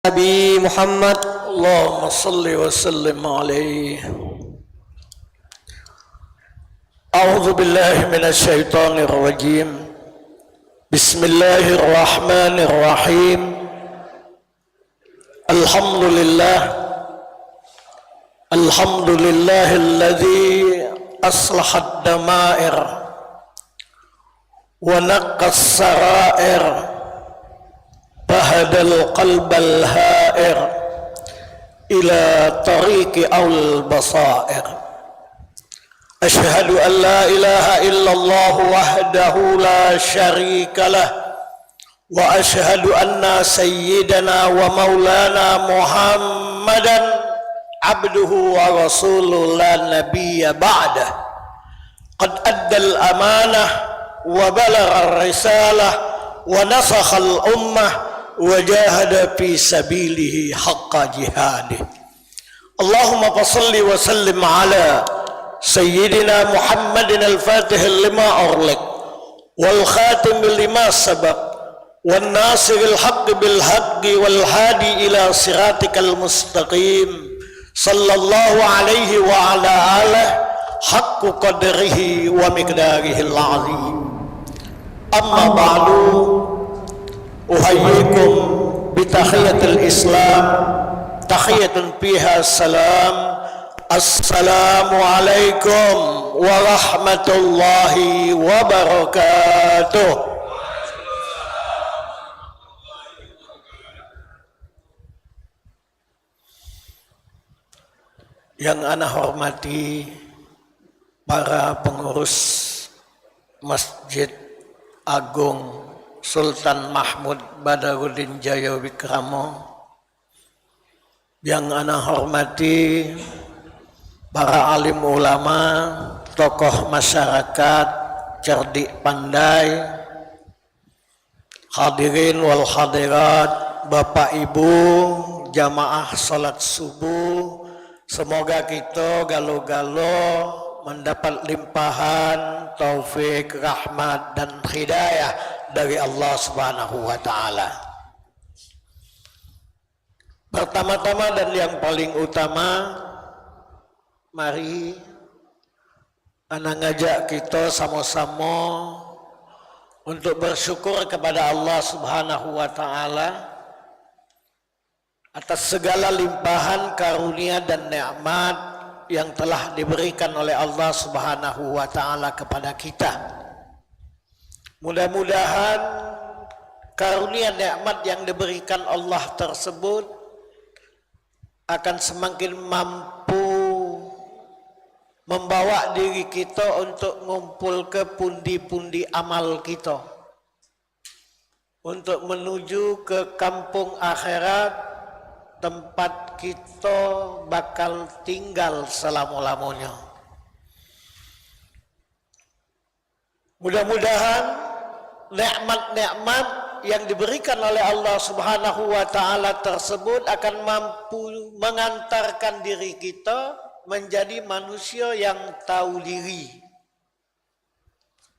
Nabi Muhammad. Allahumma salli wa sallim alaihi. A'udzu billahi minasy syaithanir rajim. Bismillahirrahmanirrahim. Alhamdulillahilladzi aslaha ad-dama'ir wa naqqa as-sara'ir. فهدى القلب الهائر إلى طريق أو البصائر. أشهد أن لا إله إلا الله وحده لا شريك له، وأشهد أن سيدنا ومولانا محمدا عبده ورسوله لا نبي بعده. قد أدى الأمانة وبلغ الرسالة ونصح الأمة وجاهد في سبيله حق جهاده. اللهم صل وسلم على سيدنا محمد الفاتح لما أغلق والخاتم لما سبق والناصر الحق بالحق والهادي إلى صراطك المستقيم، صلى الله عليه وعلى آله حق قدره ومقداره العظيم. أما بعد، أحييكم بتحية الإسلام، تحية فيها السلام. السلام عليكم ورحمة الله وبركاته. Yang ana hormati para pengurus Masjid Agung Sultan Mahmud Badarudin Jaya Wikramo, yang ana hormati para alim ulama, tokoh masyarakat, cerdik pandai, hadirin wal hadirat, bapak ibu, jamaah salat subuh, semoga kita galo-galo mendapat limpahan taufik, rahmat dan hidayah dari Allah Subhanahu wa taala. Pertama-tama dan yang paling utama, mari ana ngajak kita sama-sama untuk bersyukur kepada Allah Subhanahu wa taala atas segala limpahan karunia dan nikmat yang telah diberikan oleh Allah Subhanahu wa taala kepada kita. Mudah-mudahan karunia nikmat yang diberikan Allah tersebut akan semakin mampu membawa diri kita untuk ngumpul ke pundi-pundi amal kita, untuk menuju ke kampung akhirat, tempat kita bakal tinggal selama-lamanya. Mudah-mudahan nikmat-nikmat yang diberikan oleh Allah Subhanahu wa taala tersebut akan mampu mengantarkan diri kita menjadi manusia yang tahu diri,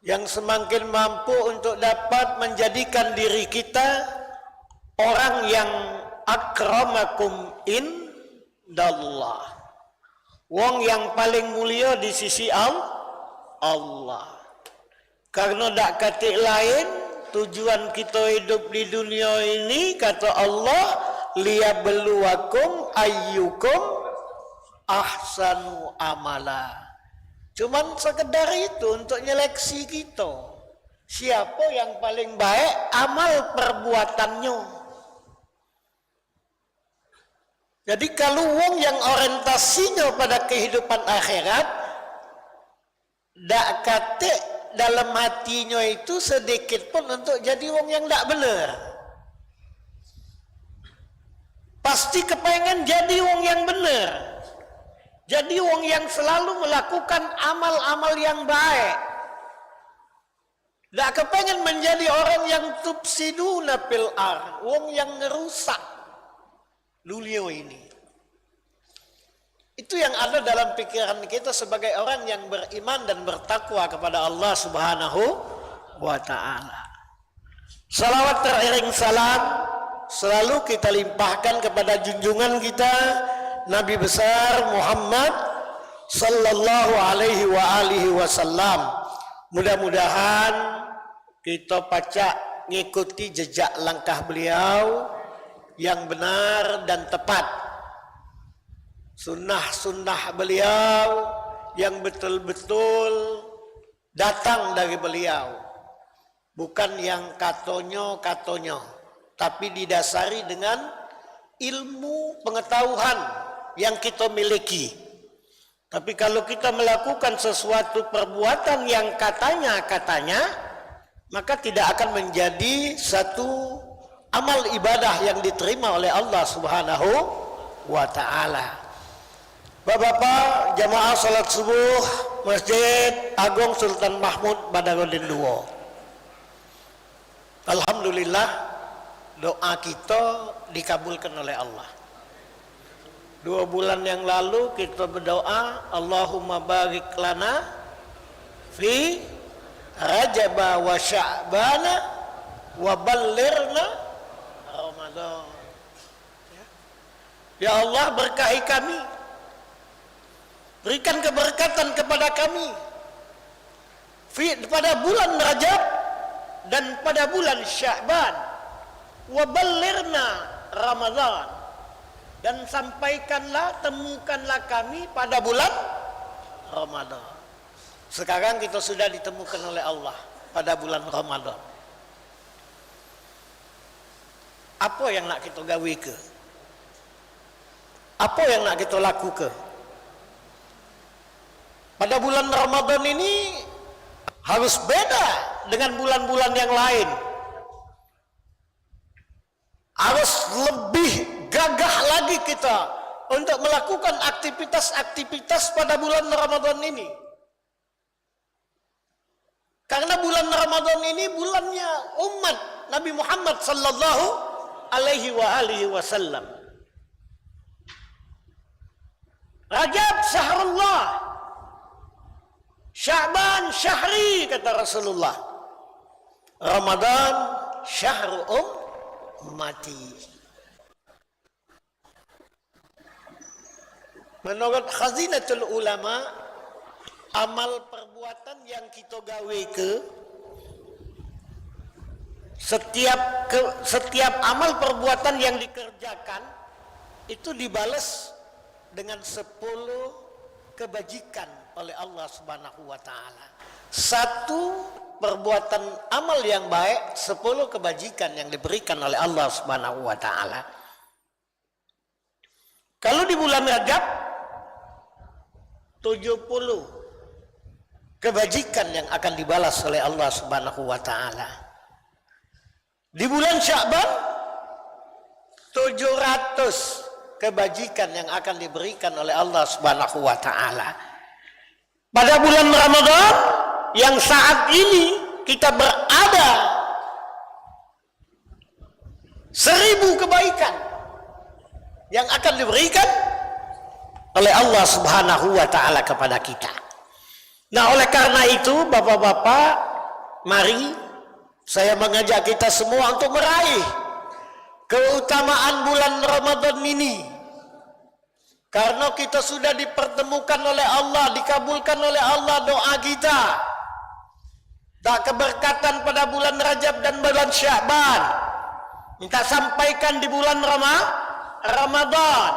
yang semakin mampu untuk dapat menjadikan diri kita orang yang akramakum indallah, wong yang paling mulia di sisi Allah. Karena tak katik lain, tujuan kita hidup di dunia ini, kata Allah, liyabluwakum ayyukum ahsanu amala. Cuman sekedar itu untuk nyeleksi kita, siapa yang paling baik amal perbuatannya. Jadi kalau wong yang orientasinya pada kehidupan akhirat, dak katik dalam hatinya itu sedikit pun untuk jadi wong yang tak benar. Pasti kepengen jadi wong yang benar, jadi wong yang selalu melakukan amal-amal yang baik. Tak kepengen menjadi orang yang tufsiduna fil ardh, wong yang ngerusak dunia ini. Itu yang ada dalam pikiran kita sebagai orang yang beriman dan bertakwa kepada Allah Subhanahu wa ta'ala. Salawat teriring salam selalu kita limpahkan kepada junjungan kita Nabi besar Muhammad sallallahu alaihi wa alihi wasallam. Mudah-mudahan kita pacak ngikuti jejak langkah beliau yang benar dan tepat. Sunnah-sunnah beliau yang betul-betul datang dari beliau. Bukan yang katonyo-katonyo, tapi didasari dengan ilmu pengetahuan yang kita miliki. Tapi kalau kita melakukan sesuatu perbuatan yang katanya, maka tidak akan menjadi satu amal ibadah yang diterima oleh Allah Subhanahu wa ta'ala. Bapak-bapak, jamaah salat subuh Masjid Agung Sultan Mahmud Badarudin II. Alhamdulillah, doa kita dikabulkan oleh Allah. 2 bulan yang lalu kita berdoa, Allahumma barik lana fi Rajaba wa Sya'bana wa ballirna Ramadan. Ya Allah, berkahi kami, berikan keberkatan kepada kami pada bulan Rajab dan pada bulan Sya'ban, wa ballirna Ramadan, dan sampaikanlah, temukanlah kami pada bulan Ramadan. Sekarang kita sudah ditemukan oleh Allah pada bulan Ramadan. Apa yang nak kita gawe ke? Apa yang nak kita laku ke? Pada bulan Ramadan ini harus beda dengan bulan-bulan yang lain. Harus lebih gagah lagi kita untuk melakukan aktivitas-aktivitas pada bulan Ramadan ini. Karena bulan Ramadan ini bulannya umat Nabi Muhammad sallallahu alaihi wa alihi wasallam. Rajab syahrullah, Sya'ban syahri, kata Rasulullah. Ramadan syahru ummati. Menurut Khazinatul Ulama, amal perbuatan yang kita gawe ke setiap amal perbuatan yang dikerjakan itu dibalas dengan 10 kebajikan oleh Allah Subhanahu wa taala. 1 perbuatan amal yang baik, 10 kebajikan yang diberikan oleh Allah Subhanahu wa taala. Kalau di bulan Rajab 70 kebajikan yang akan dibalas oleh Allah Subhanahu wa taala. Di bulan Sya'ban 700 kebajikan yang akan diberikan oleh Allah Subhanahu wa taala. Pada bulan Ramadan yang saat ini kita berada, 1000 kebaikan yang akan diberikan oleh Allah Subhanahu wa taala kepada kita. Nah, oleh karena itu Bapak-bapak, mari saya mengajak kita semua untuk meraih keutamaan bulan Ramadan ini. Karena kita sudah dipertemukan oleh Allah, dikabulkan oleh Allah doa kita. Tak keberkatan pada bulan Rajab dan bulan Sya'ban, minta sampaikan di bulan Ramadan,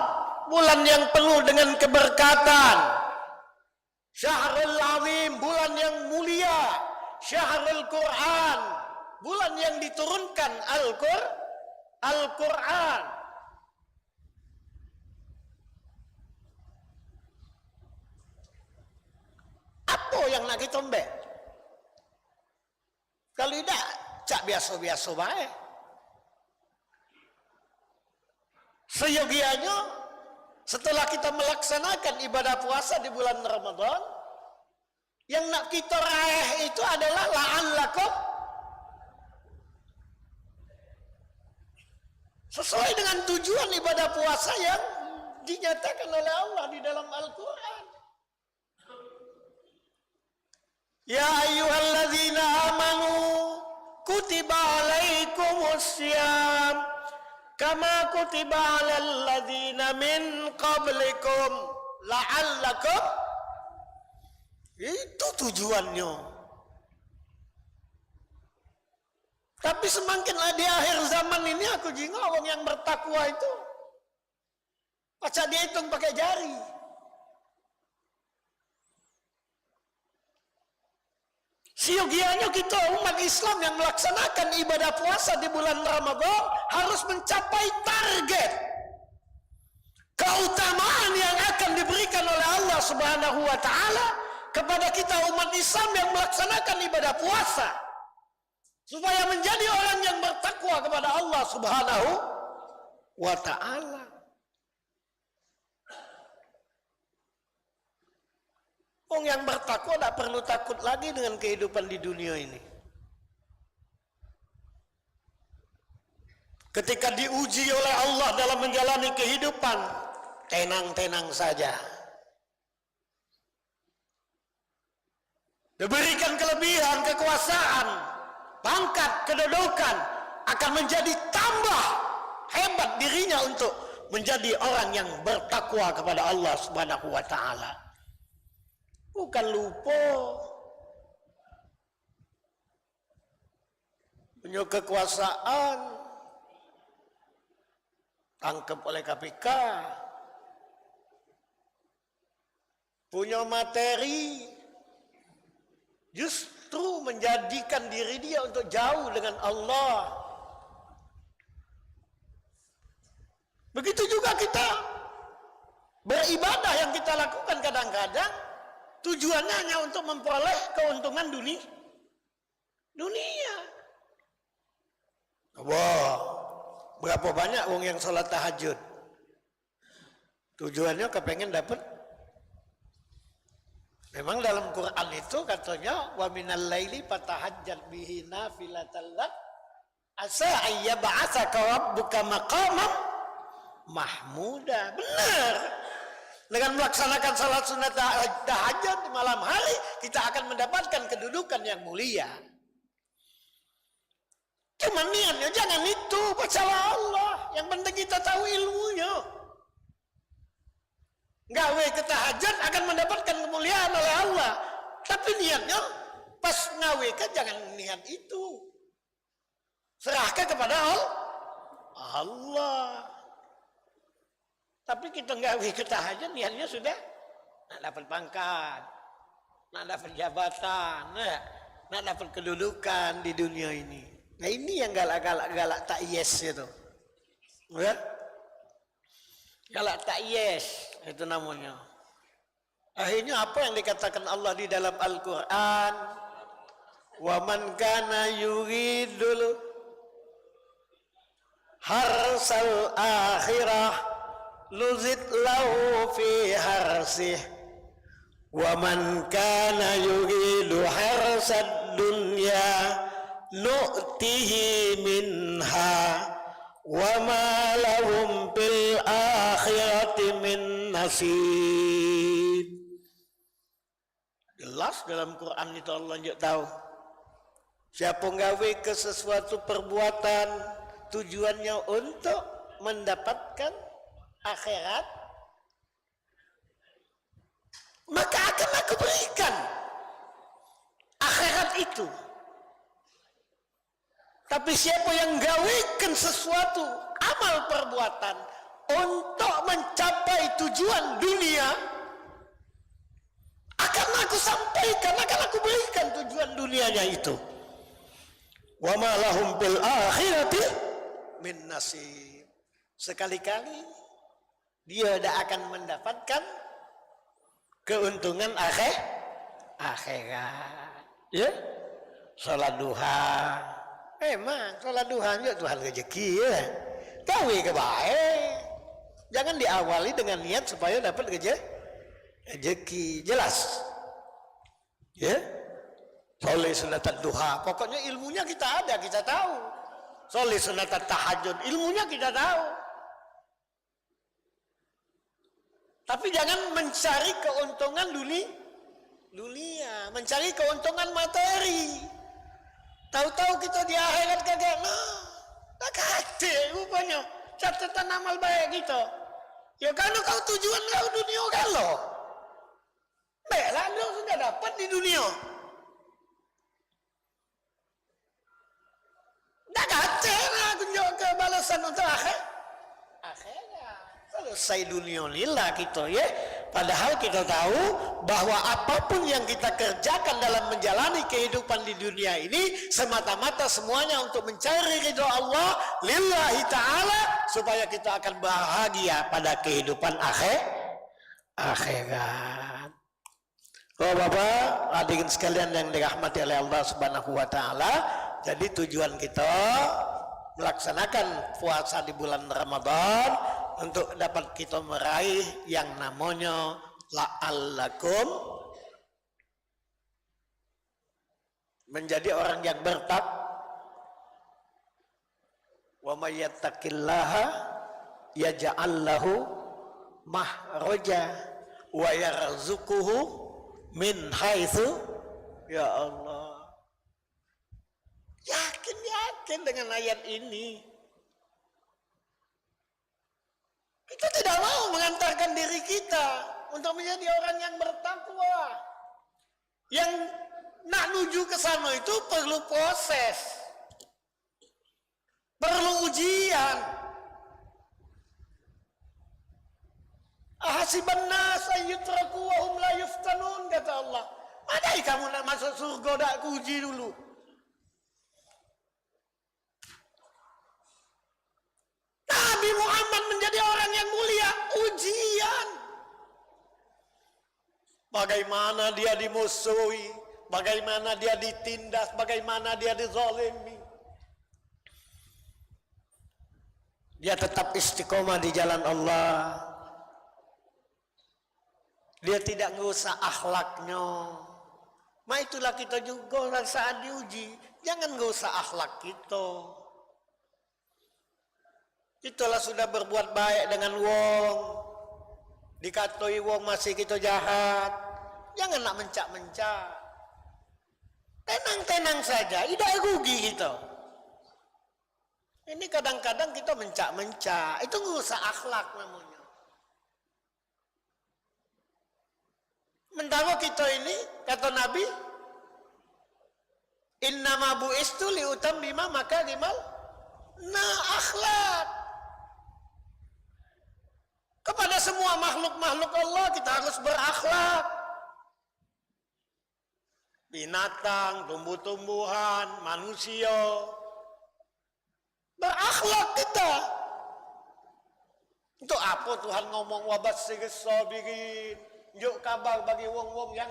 bulan yang penuh dengan keberkatan. Syahrul Azim, bulan yang mulia. Syahrul Quran, bulan yang diturunkan Al-Quran. Apa yang nak kita mbak? Kalau tidak, cak biasa-biasa baik. Seyogianya, setelah kita melaksanakan ibadah puasa di bulan Ramadan, yang nak kita raih itu adalah la'allakum, sesuai dengan tujuan ibadah puasa yang dinyatakan oleh Allah di dalam Al-Quran. Ya ayyuhalladzina amanu kutiba alaikumus syiyam kama kutiba 'alal ladzina min qablikum la'allakum. Itu tujuannya. Tapi semakin di akhir zaman ini aku jingga orang yang bertakwa itu pacak dia hitung pakai jari. Siogianya kita umat Islam yang melaksanakan ibadah puasa di bulan Ramadan harus mencapai target keutamaan yang akan diberikan oleh Allah Subhanahu wa taala kepada kita umat Islam yang melaksanakan ibadah puasa, supaya menjadi orang yang bertakwa kepada Allah Subhanahu wa taala. Orang yang bertakwa tidak perlu takut lagi dengan kehidupan di dunia ini. Ketika diuji oleh Allah dalam menjalani kehidupan, tenang-tenang saja. Diberikan kelebihan, kekuasaan, pangkat, kedudukan, akan menjadi tambah hebat dirinya untuk menjadi orang yang bertakwa kepada Allah Subhanahu wa taala. Bukan lupa punya kekuasaan, tangkap oleh KPK, punya materi, justru menjadikan diri dia untuk jauh dengan Allah. Begitu juga kita beribadah yang kita lakukan kadang-kadang tujuannya hanya untuk memperoleh keuntungan dunia. Wah, berapa banyak orang yang sholat tahajud? Tujuannya kepengen dapat. Memang dalam Quran itu katanya wa minal laili fatahajjat bihi nafilatan lak asa ayyab'atsaka rabbuka maqaman mahmuda. Benar. Dengan melaksanakan salat sunat tahajud di malam hari, kita akan mendapatkan kedudukan yang mulia. Cuma niatnya jangan itu, percaya Allah. Yang penting kita tahu ilmunya. Gawe ke tahajud akan mendapatkan kemuliaan oleh Allah. Tapi niatnya pas ngawe ke jangan niat itu. Serahkan kepada Allah. Tapi kita gawe ke tahajud niatnya sudah nak dapat pangkat, nak dapat jabatan, nak dapat kedudukan di dunia ini. Nah ini yang galak tak yes itu. Ya? Galak tak yes itu namanya. Akhirnya apa yang dikatakan Allah di dalam Al-Quran? Wa man kana yuridul harsal akhirah nuzid lahu fi harsih wa man kana yuridu harsad dunya nu'tihi minha wa ma lahum fil akhirati min nasib. Jelas dalam Quran itu Allah juga tahu siapa gawe ke sesuatu perbuatan tujuannya untuk mendapatkan akhirat, maka akan aku berikan akhirat itu. Tapi siapa yang gawekan sesuatu amal perbuatan untuk mencapai tujuan dunia, akan aku sampaikan, akan aku berikan tujuan dunianya itu. Wa ma lahum fil akhirati min nasib. Sekali-kali dia tidak akan mendapatkan keuntungan akhirat. Ya, salat duha. Emang salat duha juga Tuhan rezeki ya. Gawe kebaik. Jangan diawali dengan niat supaya dapat rezeki. Jelas. Ya. Soleh sunat duha. Pokoknya ilmunya kita ada, kita tahu. Soleh sunat tahajud, ilmunya kita tahu. Tapi jangan mencari keuntungan dunia, mencari keuntungan materi. Tahu-tahu kita di akhirat kagak, tak kate rupanya. catatan amal baik kita. Ya kalau kau tujuan kau dunia kalau. Baiklah kau sudah dapat di dunia. Dah kacau lah tunjuk ke balasan untuk akhir. Akhirnya selesai dunia lillah kita ya. Padahal kita tahu bahwa apapun yang kita kerjakan dalam menjalani kehidupan di dunia ini semata-mata semuanya untuk mencari ridha Allah lillahi ta'ala supaya kita akan bahagia pada kehidupan akhirat. Oh Bapak, hadirin sekalian yang dirahmati oleh Allah Subhanahu wa taala, jadi tujuan kita melaksanakan puasa di bulan Ramadan untuk dapat kita meraih yang namanya la'allakum menjadi orang yang wa may yattaqillaha yaj'al lahu mahraja wa yarzuquhu min haitsu ya Allah. Yakin dengan ayat ini. Kita tidak mau mengantarkan diri kita untuk menjadi orang yang bertakwa. Yang nak menuju ke sana itu perlu proses. Perlu ujian. Ahasiban nas ayyutraku wa hum la yuftanun, kata Allah. Madai kamu nak masuk surga dak uji dulu. Nabi Muhammad menjadi orang yang mulia, ujian. Bagaimana dia dimusuhi, bagaimana dia ditindas, bagaimana dia dizalimi. Dia tetap istiqomah di jalan Allah. Dia tidak ngerusak akhlaknya. Ma itulah kita juga saat diuji. Jangan ngerusak akhlak kita. Itulah sudah berbuat baik dengan wong. Dikatoi wong masih kita jahat. Jangan nak mencak-mencak. Tenang-tenang saja. Tidak rugi kita. Ini kadang-kadang kita mencak-mencak. Itu ngerusak akhlak namanya. Mentara kita ini, kata Nabi, innama bu'istu liutammima makarimal akhlak. Kepada semua makhluk-makhluk Allah kita harus berakhlak. Binatang, tumbuh-tumbuhan, manusia. Berakhlak kita. Untuk apa Tuhan ngomong wabasyirus sabirin? Yuk kabar bagi wong-wong yang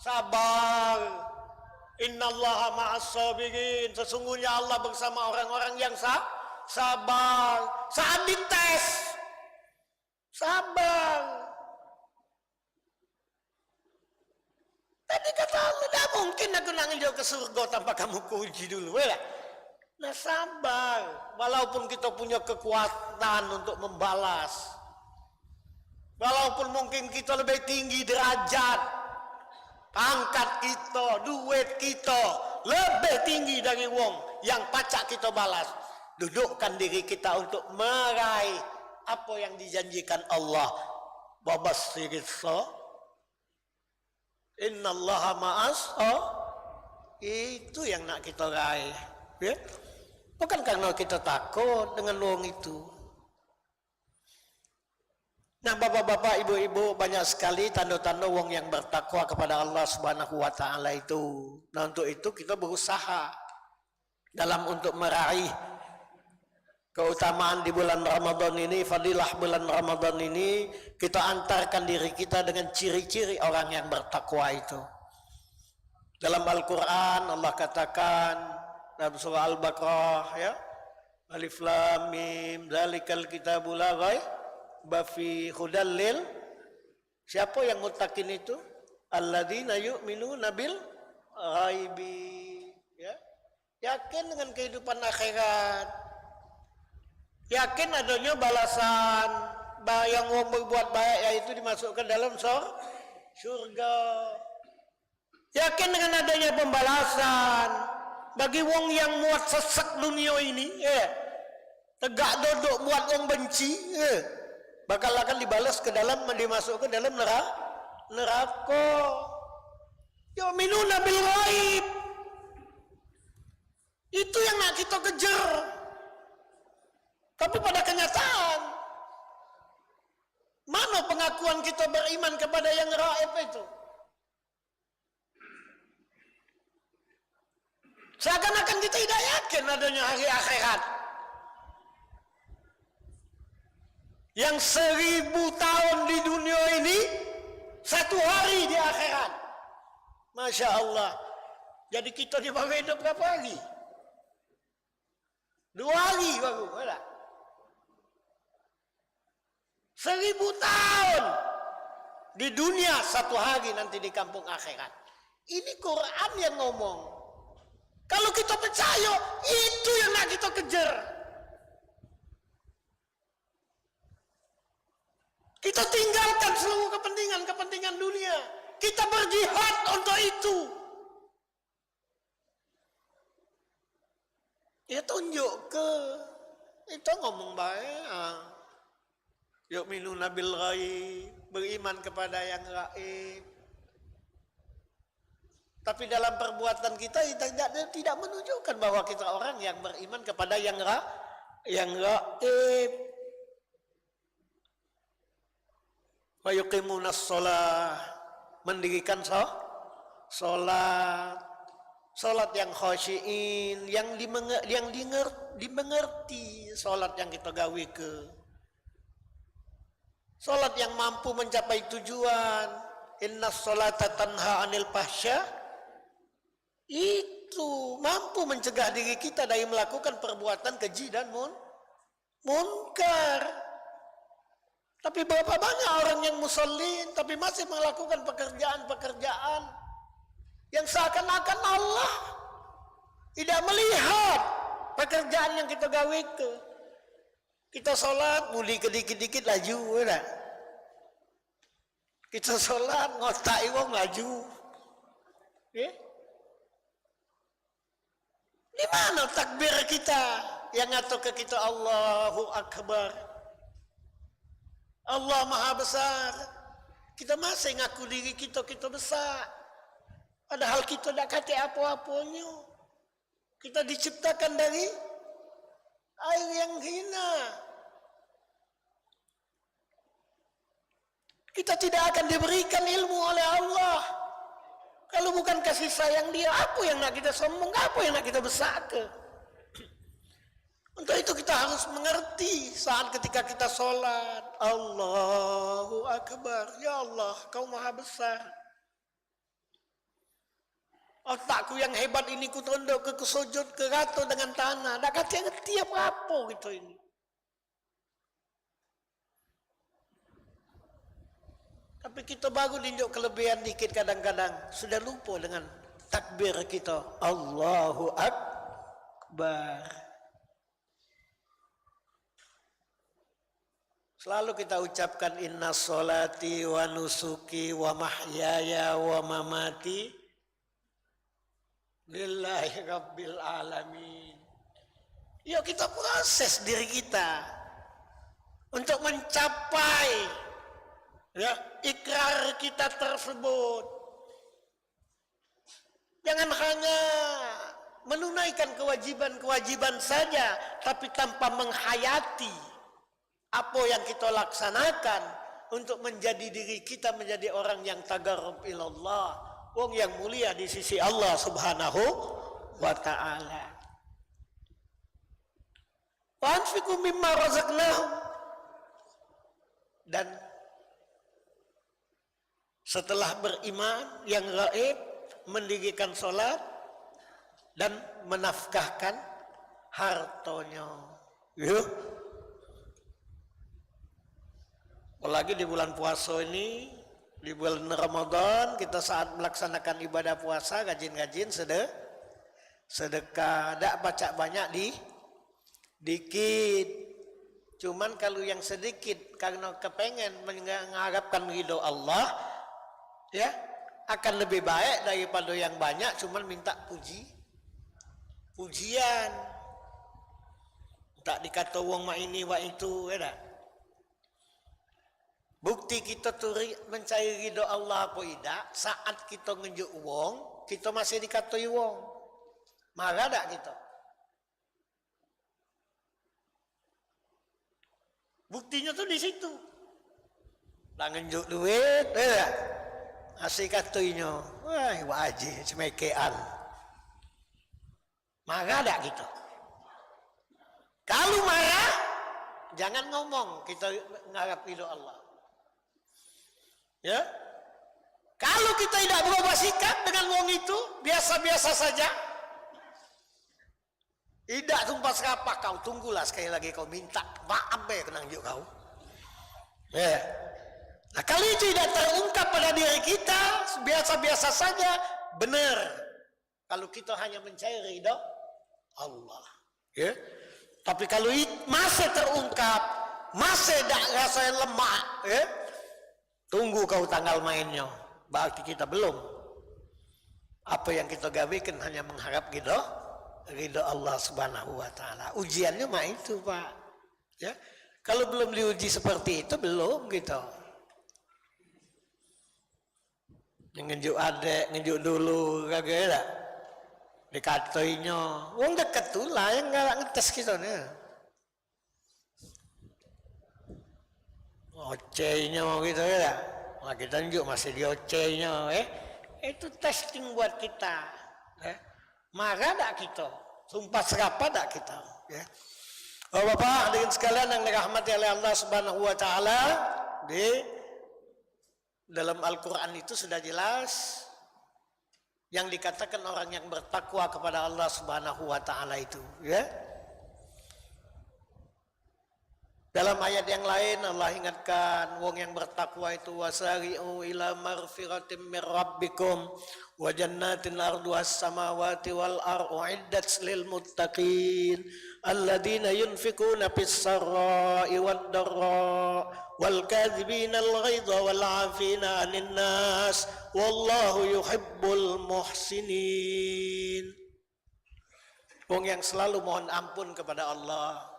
sabar. Innallaha ma'as sabirin. Sesungguhnya Allah bersama orang-orang yang sabar. Saat dites, sabar. Tadi kata Allah, tidak mungkin aku nak ngejauh ke surga tanpa kamu kuji dulu. Ya? Nah sabar. Walaupun kita punya kekuatan untuk membalas. Walaupun mungkin kita lebih tinggi derajat, pangkat kita, duit kita lebih tinggi dari wong yang pacak kita balas. Dudukkan diri kita untuk meraih apa yang dijanjikan Allah. Wabasyirus innallaha ma'as itu yang nak kita raih. Ya? Bukan karena kita takut dengan wong itu. Nah bapak-bapak, ibu-ibu, banyak sekali tanda-tanda wong yang bertakwa kepada Allah Subhanahu wa taala itu. Nah untuk itu kita berusaha dalam untuk meraih keutamaan di bulan Ramadan ini, fadilah bulan Ramadan ini, kita antarkan diri kita dengan ciri-ciri orang yang bertakwa itu. Dalam Al-Qur'an Allah katakan dalam surah Al-Baqarah ya, Alif Lam Mim, dzalikal kitabul la raiba bafi hudallil. Siapa yang muttaqin itu? Alladzina yu'minuna bil ghaibi. Ya. Yakin dengan kehidupan akhirat. Yakin adanya balasan. Yang mau berbuat baik yaitu dimasukkan dalam surga. Yakin dengan adanya pembalasan bagi wong yang muat sesak dunia ini. Ya. tegak duduk buat orang benci, bakal akan dibalas ke dalam, dimasuk ke dalam neraka. Yu'minuna bil ghaib. Itu yang nak kita kejar. Tapi pada kenyataan, mana pengakuan kita beriman kepada yang gaib itu? Seakan-akan kita tidak yakin adanya hari akhirat. Yang 1000 tahun di dunia ini, 1 hari di akhirat. Masya Allah. Jadi kita di bawah hidup berapa hari? 2 hari baru. 1000 tahun di dunia, 1 hari nanti di kampung akhirat. Ini Quran yang ngomong. Kalau kita percaya, itu yang nak kita kejar. Kita tinggalkan seluruh kepentingan dunia. Kita berjihad untuk itu. Ya tunjuk ke, itu ngomong baik. Yu'minuna bil ghaib, beriman kepada yang gaib. Tapi dalam perbuatan kita tidak menunjukkan bahwa kita orang yang beriman kepada yang gaib. Wa yuqimunas shalah, mendirikan salat yang khasyiin, yang dimengerti salat yang kita gawe ke. Salat yang mampu mencapai tujuan. Innas salata tanha 'anil fahsya. Itu mampu mencegah diri kita dari melakukan perbuatan keji dan munkar. Tapi berapa banyak orang yang musallin tapi masih melakukan pekerjaan-pekerjaan yang seakan-akan Allah tidak melihat pekerjaan yang kita gawe ke. Kita sholat, muli ke dikit-dikit laju, ya. Kita sholat, ngotak wong laju. Ya? Di mana takbir kita yang ngatur ke kita Allahu Akbar? Allah Maha Besar. Kita masih ngaku diri kita besar. Padahal kita tidak kata apa-apanya. Kita diciptakan dari air yang hina. Kita tidak akan diberikan ilmu oleh Allah kalau bukan kasih sayang Dia. Apa yang nak kita sombong? Apa yang nak kita besarkan? Untuk itu kita harus mengerti saat ketika kita sholat, Allahu Akbar, ya Allah, Kau Maha Besar. Otakku yang hebat ini ku tunduk ke sujud, ke rata dengan tanah. Tak kata ngerti apa-apa gitu ini. Tapi kita baru tunjuk kelebihan dikit kadang-kadang. Sudah lupa dengan takbir kita. Allahu Akbar. Selalu kita ucapkan inna sholati wa nusuki wa mahyaya wa mamati lillahi rabbil alamin. Yuk kita proses diri kita untuk mencapai ikrar kita tersebut. Jangan hanya menunaikan kewajiban-kewajiban saja, tapi tanpa menghayati apa yang kita laksanakan untuk menjadi diri kita menjadi orang yang tagarrub ilallah, wong yang mulia di sisi Allah Subhanahu wa ta'ala. Wa anfiqu mimma razaqnahum. Dan setelah beriman yang gaib, mendirikan sholat dan menafkahkan hartonya. Yuk. Apalagi di bulan puasa ini, di bulan Ramadan, kita saat melaksanakan ibadah puasa, rajin-rajin sedekah. Tak baca banyak dikit. Cuman kalau yang sedikit karena kepengen mengharapkan ridho Allah, ya akan lebih baik daripada yang banyak cuman minta pujian. Tak dikata wong mak ini wak itu, ya tak? Bukti kita tu mencari ridho Allah apa tidak, saat kita ngejuk wong, kita masih dikatai wong. Marah tak kita? Buktinya tuh di situ. Lah ngejuk duit, ya tak? Asih katainya, wah wajib semekean. Marah tak kita? Kalau marah, jangan ngomong kita ngarap ridho Allah. Ya, kalau kita tidak berubah sikap dengan wong itu biasa-biasa saja, tidak tumpah serapah, kau tunggulah sekali lagi kau minta maaf ya kenang juk kau. Ya, nah kalau itu tidak terungkap pada diri kita biasa-biasa saja, benar. Kalau kita hanya mencari ridho Allah, ya. Tapi kalau masih terungkap, masih tak rasa lemah, ya. Tunggu kau tanggal mainnya, berarti kita belum. Apa yang kita gawekan hanya mengharap ridho Allah Subhanahu wa taala. Ujiannya mah itu, Pak. Ya. Kalau belum diuji seperti itu belum gitu. Ngejuk adek, ngejuk dulu kagak ada. Dikatainya, wong deket tuh lah yang enggak ngetes kita nih. Ocenya mau gitu ya, nah, kita juga masih di ocenya, itu testing buat kita, marah tak kita, sumpah serapah tak kita, ya. Oh Bapak, dengan sekalian yang dirahmati oleh Allah Subhanahu Wa Taala, di dalam Al-Quran itu sudah jelas yang dikatakan orang yang bertakwa kepada Allah Subhanahu Wa Taala itu, ya. Dalam ayat yang lain Allah ingatkan wong yang bertakwa itu wasari'u ila marfiratim mir rabbikum wa jannatin arduhas samawati wal ardu iddat lil muttaqin alladzina yunfikuna fis sarra'i wad dharra wal kadhibina al ghaidha wal 'afina 'anil nas wallahu yuhibbul muhsinin. Wong yang selalu mohon ampun kepada Allah.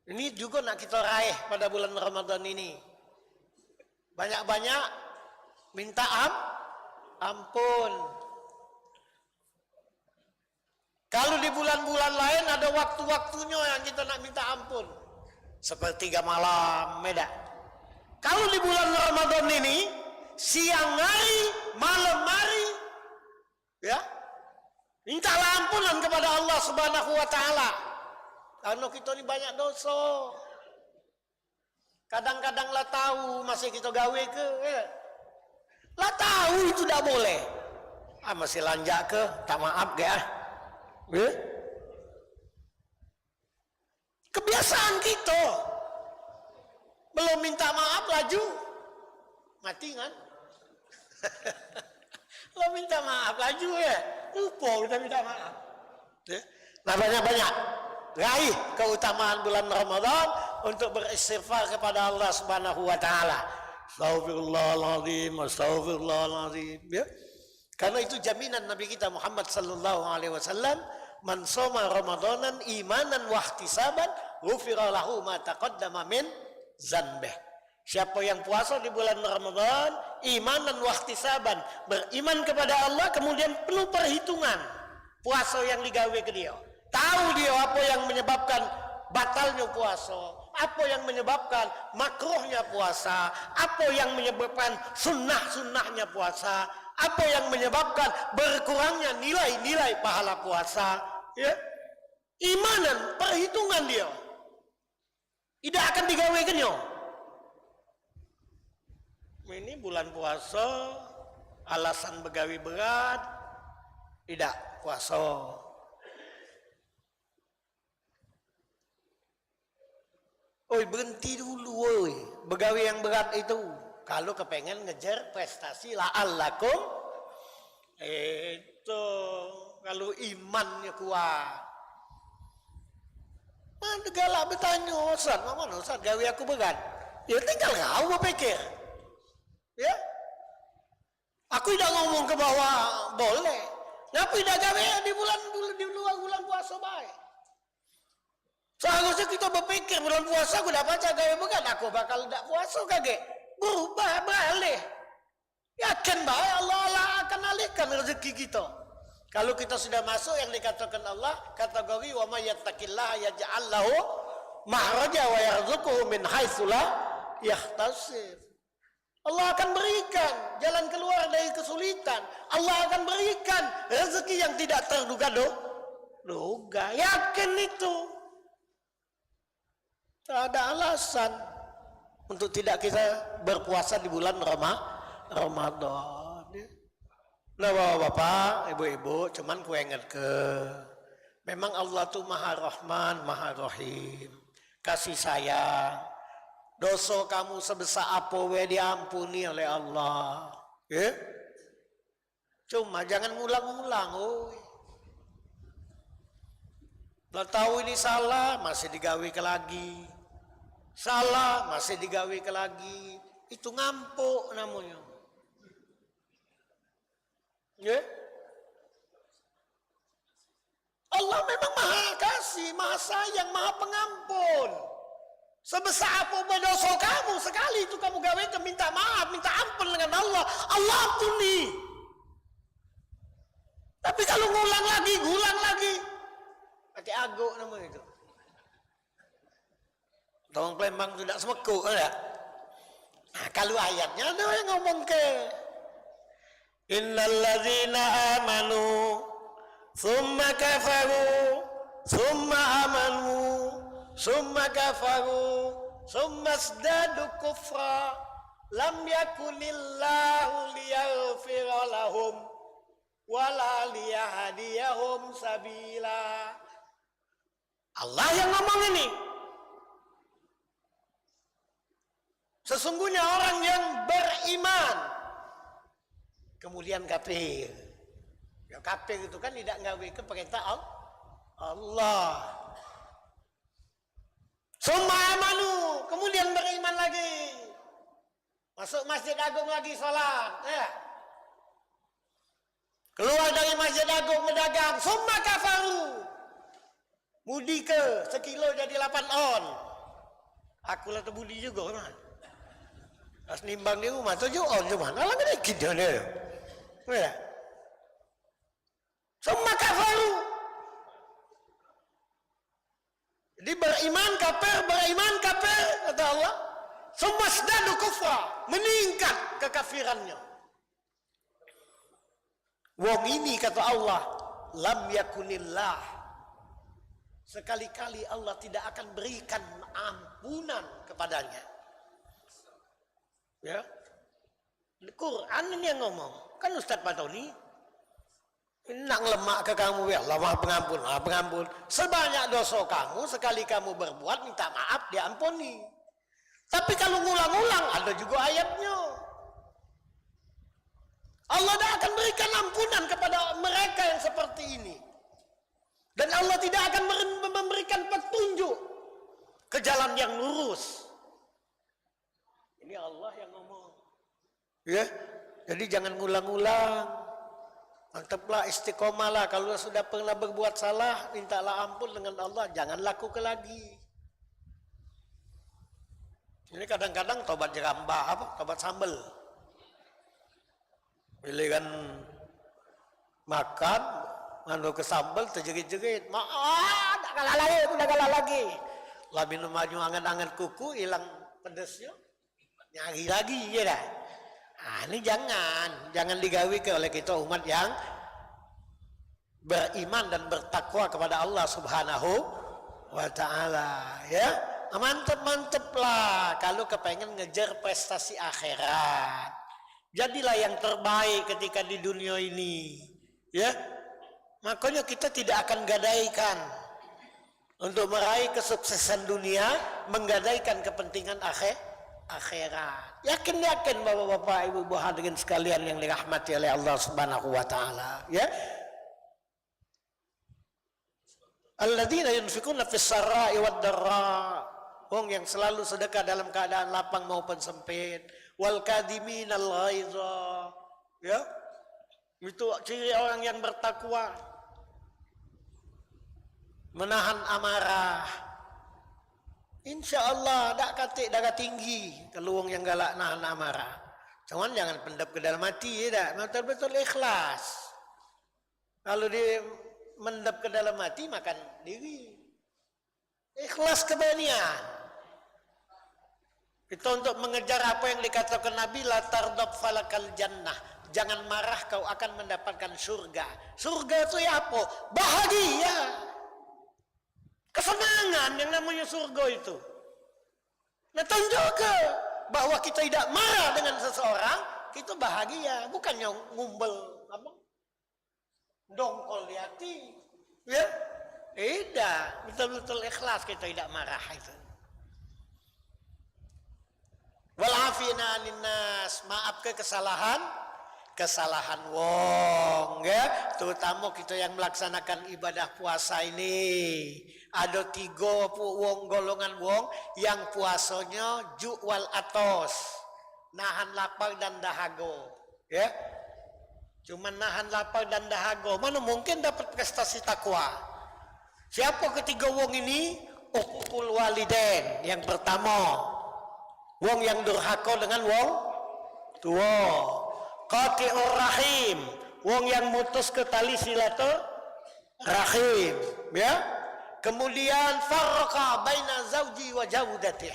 Ini juga nak kita raih pada bulan Ramadan ini. Banyak-banyak minta ampun. Kalau di bulan-bulan lain ada waktu-waktunya yang kita nak minta ampun. Sepertiga malam, beda. Kalau di bulan Ramadan ini, siang hari, malam hari, ya, mintalah ampunan kepada Allah Subhanahu wa Ta'ala. Karena kita ini banyak dosa. Kadang-kadang lah tahu masih kita gawe ke, ya. Lah tahu itu tidak boleh. Masih lanjak ke, tak maaf ya. Ya. Kebiasaan kita. Belum minta maaf laju. Mati kan? Lo minta maaf laju ya. Lupa udah minta maaf. Ya. Nah banyak-banyak. Raih keutamaan bulan Ramadan untuk beristighfar kepada Allah Subhanahu wa Ta'ala. Astaghfirullahaladzim, astaghfirullahaladzim, ya. Karena itu jaminan Nabi kita Muhammad sallallahu alaihi wasallam, man shoma ramadanan imanan wa ihtisaban ghufira lahu ma taqaddama min dzanbih. Siapa yang puasa di bulan Ramadan imanan wa ihtisaban, beriman kepada Allah kemudian penuh perhitungan puasa yang digawe ke dia. Tahu dia apa yang menyebabkan batalnya puasa, apa yang menyebabkan makruhnya puasa, apa yang menyebabkan sunnah-sunnahnya puasa, apa yang menyebabkan berkurangnya nilai-nilai pahala puasa, ya. Imanan, perhitungan dia. Tidak akan digawekannya. Ini bulan puasa, alasan begawi berat, tidak puasa. Oi berhenti dulu woi, begawi yang berat itu. Kalau kepengen ngejar prestasi la'allakum itu kalau imannya kuat. Mana galak bertanya, Ustaz, mana Ustaz gawe aku berat? Ya tinggal kau berpikir. Ya. Aku tidak ngomong ke bawah boleh. Ngapa tidak gawe di luar bulan puasa baik? Seharusnya kita berpikir bulan puasa aku dapat gawe began aku bakal tidak puasa kage. Berubah balik. Yakin bahwa Allah akan alihkan rezeki kita. Kalau kita sudah masuk yang dikatakan Allah kategori wa may yattaqillaha yaj'al lahu mahraja wa yarzuquhu min haitsu la yahtasib. Allah akan berikan jalan keluar dari kesulitan. Allah akan berikan rezeki yang tidak terduga. Yakin itu. Tak ada alasan untuk tidak kita berpuasa di bulan Ramadan. Nah bapak-bapak, ibu-ibu, cuman ku ingat memang Allah tuh Maha Rahman, Maha Rahim, kasih sayang. Dosa kamu sebesar apa diampuni oleh Allah. Ya? Cuma jangan ngulang-ngulang. Kalau tahu ini salah, masih digawe ke lagi. Salah, masih digawe ke lagi. Itu ngampuk namanya. Ya? Allah memang Maha Kasih, Maha Sayang, Maha Pengampun. Sebesar apa dosa kamu, sekali itu kamu gawe ke minta maaf, minta ampun dengan Allah, Allah ampuni. Tapi kalau ngulang lagi, hati agak namanya itu. Tolong Palembang tidak semeku, ya. Nah, kalau ayatnya ada yang ngomong ke innalladzina amanu thumma kafaru thumma amanu thumma kafaru thumma izdadu kufra lam yakunillahu liyaghfira lahum wala liyahdiyahum sabila. Allah yang ngomong ini. Sesungguhnya orang yang beriman kemudian kafir. Ya kafir itu kan tidak ngawinkan perintah Allah. Summa amanu, kemudian beriman lagi. Masuk Masjid Agung lagi salat, ya. Keluar dari Masjid Agung berdagang, summa kafaru. Budi ke sekilo jadi 8 on. Aku lah terbudi juga kan. Pas nimbang di rumah 7 on cuma. Alah kan dikit dia. Ya. Summa kafaru. Jadi beriman kafir kata Allah. Summa izdadu kufra, meningkat kekafirannya. Wong ini kata Allah, lam yakunillah. Sekali-kali Allah tidak akan berikan ampunan kepadanya. Ya. Quran ini yang ngomong. Kan Ustaz Patoni nak lemak ke kamu ya Allah Maha pengampun. Sebanyak dosa kamu sekali kamu berbuat minta maaf diampuni. Tapi kalau ngulang-ulang ada juga ayatnya. Allah tidak akan berikan ampunan kepada mereka yang seperti ini. Dan Allah tidak akan memberikan petunjuk ke jalan yang lurus. Ini Allah yang ngomong. Ya, jadi jangan ngulang-ulang. Mantaplah, istiqomahlah. Kalau sudah pernah berbuat salah, mintalah ampun dengan Allah. Jangan lakukan lagi. Ini kadang-kadang tobat jerambah, tobat sambel. Pilihan makan, nganu ke sambal, terjerit-jerit. Maaf, tak kalah lagi. Lah minum maju anget-anget kuku, hilang pedesnya. Nyari lagi, ya dah. Ini jangan digawi oleh kita umat yang beriman dan bertakwa kepada Allah Subhanahu wa Ta'ala. Ya, mantep lah kalau kepengen ngejar prestasi akhirat. Jadilah yang terbaik ketika di dunia ini, ya. Makanya kita tidak akan gadaikan untuk meraih kesuksesan dunia, menggadaikan kepentingan akhirat. Yakin bapak-bapak, ibu-ibu hadirin sekalian yang dirahmati oleh Allah Subhanahu wa Ta'ala, ya. Alladzina yunfikuna fis sarai wad dharra, wong yang selalu sedekah dalam keadaan lapang maupun sempit. Wal kadiminal ghaiza, ya. Itu ciri orang yang bertakwa. Menahan amarah, Insya Allah tak katik darah tinggi kalau wong yang galak nahan amarah. Cuman jangan pendap ke dalam hati ya tak. Betul-betul ikhlas. Kalau dia mendap ke dalam hati makan diri. Ikhlas kebanian. Itu untuk mengejar apa yang dikatakan Nabi, la tardab falakal jannah. Jangan marah, kau akan mendapatkan surga. Surga itu ya apa? Bahagia. Kesenangan yang namanya surga itu. Nah tunjuk bahwa kita tidak marah dengan seseorang, kita bahagia. Bukannya ngumbel, apa? Dongkol di hati. Ya? Tidak. Betul-betul ikhlas kita tidak marah itu. Walafina anin nas, maaf ke kesalahan wong ya, terutama kita yang melaksanakan ibadah puasa ini. Ada 3 golongan wong yang puasanya ju'wal atos, nahan lapar dan dahaga ya. Cuman nahan lapar dan dahaga, mana mungkin dapat prestasi takwa. Siapa ketiga wong ini? Uqul walidain. Yang pertama, wong yang durhaka dengan wong tua. Qati'ur rahim, wong yang mutus ke tali silaturahim ya. Kemudian farraqa baina zauji wa jaudatih,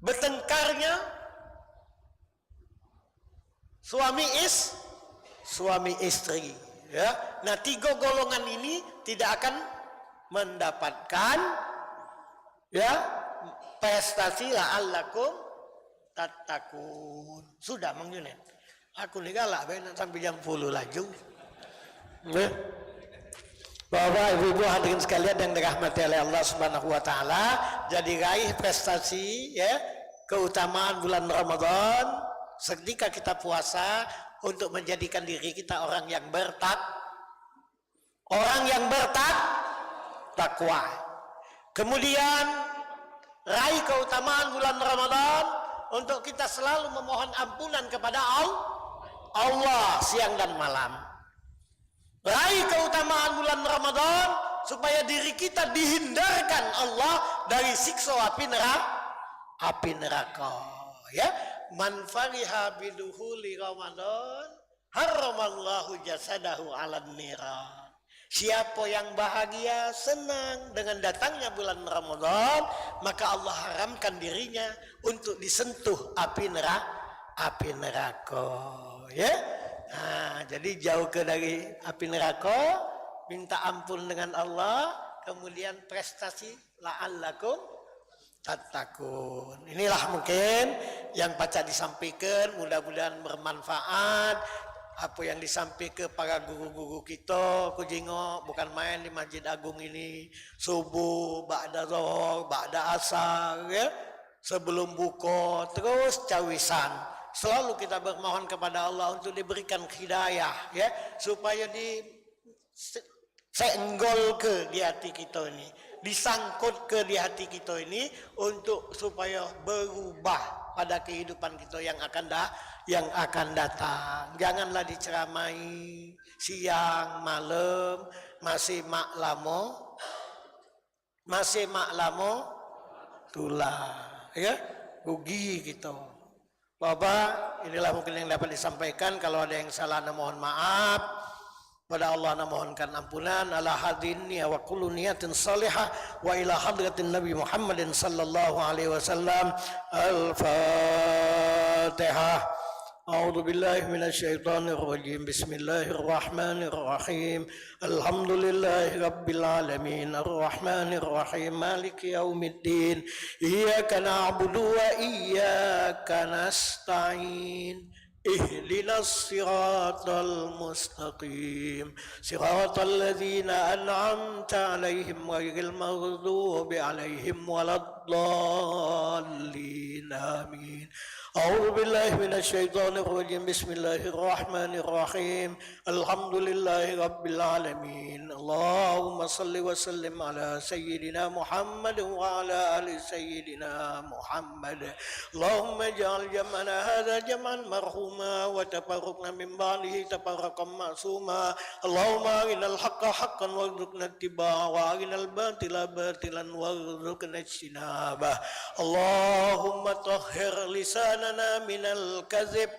bertengkarnya suami istri ya. Nah 3 golongan ini tidak akan mendapatkan ya prestasi la'allakum tattaqun. Sudah mengunin. Aku nih galak sampai jam 10 laju. Bapak ibu-ibu hadirin sekalian yang dirahmati oleh Allah Subhanahu wa taala, jadi raih prestasi ya, keutamaan bulan Ramadan ketika kita puasa untuk menjadikan diri kita orang yang bertakwa. Kemudian raih keutamaan bulan Ramadan untuk kita selalu memohon ampunan kepada Allah siang dan malam. Raih keutamaan bulan Ramadan supaya diri kita dihindarkan Allah dari siksa api neraka ya. Man fariha biduhuli Ramadan haramallahu jasadahu 'alan niran. Siapa yang bahagia, senang dengan datangnya bulan Ramadan, maka Allah haramkan dirinya untuk disentuh api neraka ya. Nah, jadi jauh dari api neraka, minta ampun dengan Allah, kemudian prestasi la'allakum tattaqun. Inilah mungkin yang baca disampaikan, mudah-mudahan bermanfaat. Apa yang disampaikan para guru-guru kita, kujingo bukan main di Masjid Agung ini, subuh, ba'da zuhur, ba'da asar ya, sebelum buka, terus cawisan. Selalu kita bermohon kepada Allah untuk diberikan hidayah ya, supaya senggol ke di hati kita ini, disangkut ke di hati kita ini, untuk supaya berubah pada kehidupan kita yang akan datang. Janganlah diceramai siang malam, masih maklamo tulah ya, rugi gitu. Bapak, inilah mungkin yang dapat disampaikan. Kalau ada yang salah, mohon maaf. Pada Allah mohonkan ampunan. Ala hadinni wa kullu niyatin salihah wa ila hadratin Nabi Muhammadin sallallahu alaihi wasallam. Al-Fatihah. A'udzu billahi minasyaitonir rajim. Bismillahirrahmanirrahim. Alhamdulillahi rabbil alamin. Arrahmanir rahim. Maliki yaumiddin. Iyyaka na'budu wa iyyaka nasta'in. Ihdinas siratal mustaqim. Siratal ladzina an'amta 'alaihim ghairil maghdubi 'alaihim waladdallin. Amin. أعوذ بالله من الشيطان الرجيم بسم الله الرحمن الرحيم الحمد لله رب العالمين اللهم صل وسلم على سيدنا محمد وعلى آل سيدنا محمد اللهم اجعل جمعنا هذا جمعا مرحوما وتفرقنا من بعده تفرقا معصوما اللهم أرنا الحق حقا وارزقنا اتباعه وأرنا الباطل باطلا وارزقنا اجتنابه اللهم طهر لساننا من الكذب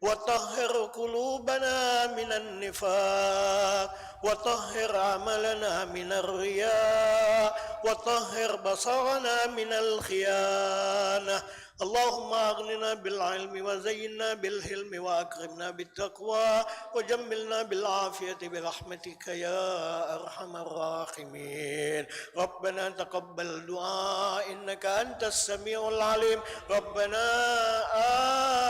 وطهر قلوبنا من النفاق وطهر عملنا من الرياء وطهر بصرنا من الخيانة اللهم أغننا بالعلم وزينا بالحلم وأكرمنا بالتقوى وجملنا بالعافية برحمتك يا أرحم الراحمين ربنا تقبل دعاء إنك أنت السميع العليم ربنا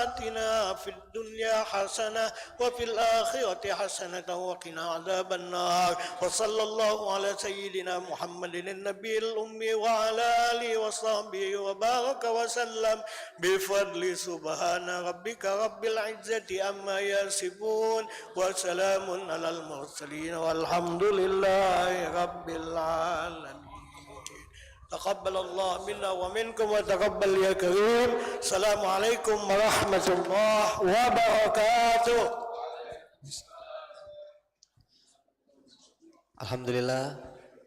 آتنا في الدنيا حسنة وفي الآخرة حسنة وقنا عذاب النار وصلى الله على سيدنا محمد النبي الأمي وعلى آله وصحبه وبارك وسلم بفضل سبحان ربك رب العزة أما يصفون وسلام على المرسلين والحمد لله رب العالمين تقبل الله منا ومنكم وتقبل يا كريم السلام عليكم ورحمة الله وبركاته. Alhamdulillah,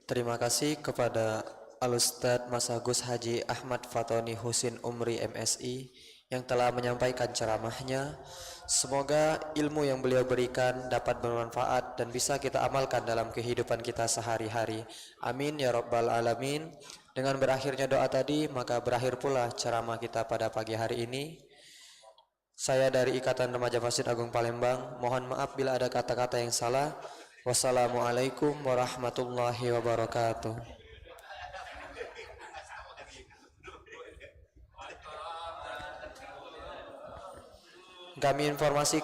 terima kasih kepada Al-Ustadz Mas Agus Haji Ahmad Fatoni Husin Umri MSI yang telah menyampaikan ceramahnya. Semoga ilmu yang beliau berikan dapat bermanfaat dan bisa kita amalkan dalam kehidupan kita sehari-hari. Amin ya rabbal alamin. Dengan berakhirnya doa tadi, maka berakhir pula ceramah kita pada pagi hari ini. Saya dari Ikatan Remaja Masjid Agung Palembang, mohon maaf bila ada kata-kata yang salah. Wassalamualaikum warahmatullahi wabarakatuh. Kami informasikan